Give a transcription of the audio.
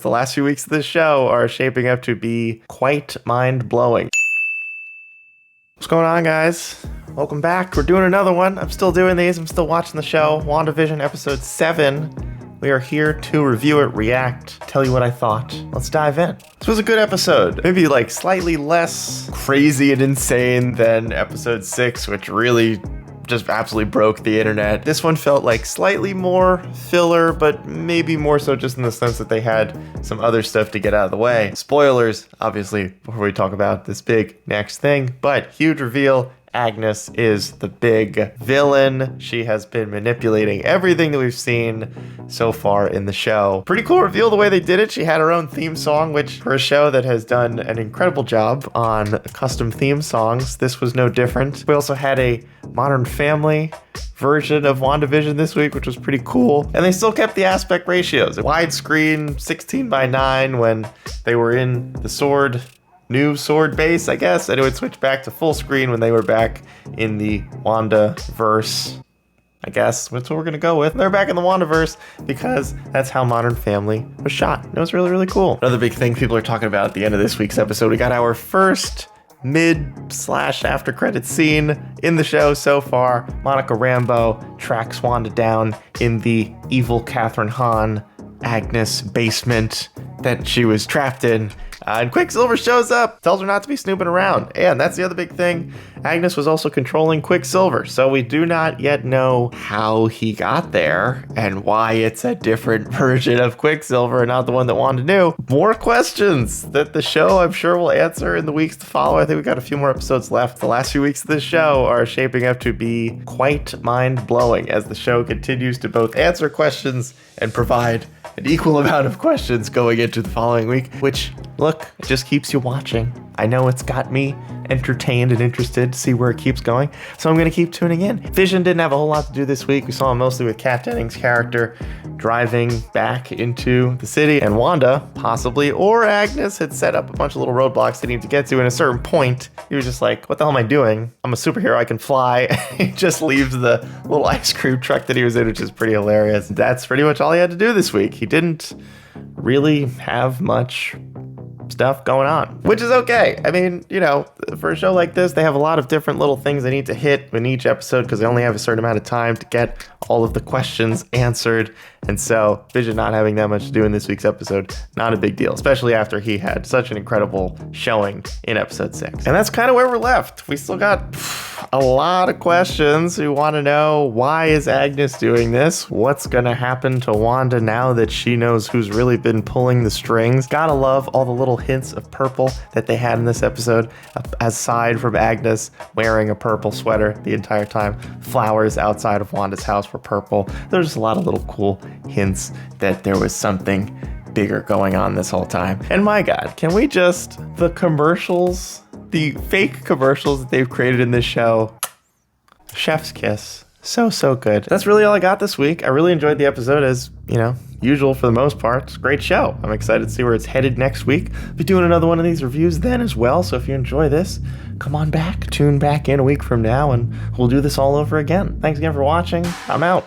The last few weeks of this show are shaping up to be quite mind-blowing. What's going on, guys? Welcome back. We're doing another one. I'm still doing these. I'm still watching the show. WandaVision episode 7. We are here to review it, react, tell you what I thought. Let's dive in. This was a good episode. Maybe like slightly less crazy and insane than episode 6, which really just absolutely broke the internet. This one felt like slightly more filler, but maybe more so just in the sense that they had some other stuff to get out of the way. Spoilers, obviously, before we talk about this big next thing, but huge reveal. Agnes is the big villain. She has been manipulating everything that we've seen so far in the show. Pretty cool reveal the way they did it. She had her own theme song, which for a show that has done an incredible job on custom theme songs, this was no different. We also had a Modern Family version of WandaVision this week, which was pretty cool. And they still kept the aspect ratios. Widescreen, 16:9 when they were in the new sword base, I guess, and it would switch back to full screen when they were back in the Wanda-verse. I guess that's what we're gonna go with. They're back in the Wandaverse because that's how Modern Family was shot. It was really, really cool. Another big thing people are talking about at the end of this week's episode, we got our first mid/after credit scene in the show so far. Monica Rambeau tracks Wanda down in the evil Catherine Hahn Agnes basement that she was trapped in. And Quicksilver shows up, tells her not to be snooping around. And that's the other big thing. Agnes was also controlling Quicksilver, so we do not yet know how he got there and why it's a different version of Quicksilver and not the one that Wanda knew. More questions that the show, I'm sure, will answer in the weeks to follow. I think we've got a few more episodes left. The last few weeks of this show are shaping up to be quite mind-blowing as the show continues to both answer questions and provide an equal amount of questions going into the following week, which, look, it just keeps you watching. I know it's got me entertained and interested to see where it keeps going, so I'm going to keep tuning in. Vision didn't have a whole lot to do this week. We saw him mostly with Kat Dennings' character driving back into the city, and Wanda, possibly, or Agnes had set up a bunch of little roadblocks they need to get to. At a certain point, he was just like, what the hell am I doing? I'm a superhero, I can fly. He just leaves the little ice cream truck that he was in, which is pretty hilarious. That's pretty much all he had to do this week. He didn't really have much stuff going on, which is okay. I mean, you know, for a show like this, they have a lot of different little things they need to hit in each episode because they only have a certain amount of time to get all of the questions answered. And so Vision not having that much to do in this week's episode, not a big deal, especially after he had such an incredible showing in episode 6. And that's kind of where we're left. We still got a lot of questions. We want to know, why is Agnes doing this? What's going to happen to Wanda now that she knows who's really been pulling the strings? Gotta love all the little hints of purple that they had in this episode, aside from Agnes wearing a purple sweater the entire time. Flowers outside of Wanda's house were purple. There's just a lot of little cool hints that there was something bigger going on this whole time. And my God, can we just, the commercials, the fake commercials that they've created in this show, chef's kiss. So good. That's really all I got this week. I really enjoyed the episode, as, you know, usual for the most part. It's a great show. I'm excited to see where it's headed next week. I'll be doing another one of these reviews then as well, so if you enjoy this, come on back, tune back in a week from now, and we'll do this all over again. Thanks again for watching. I'm out.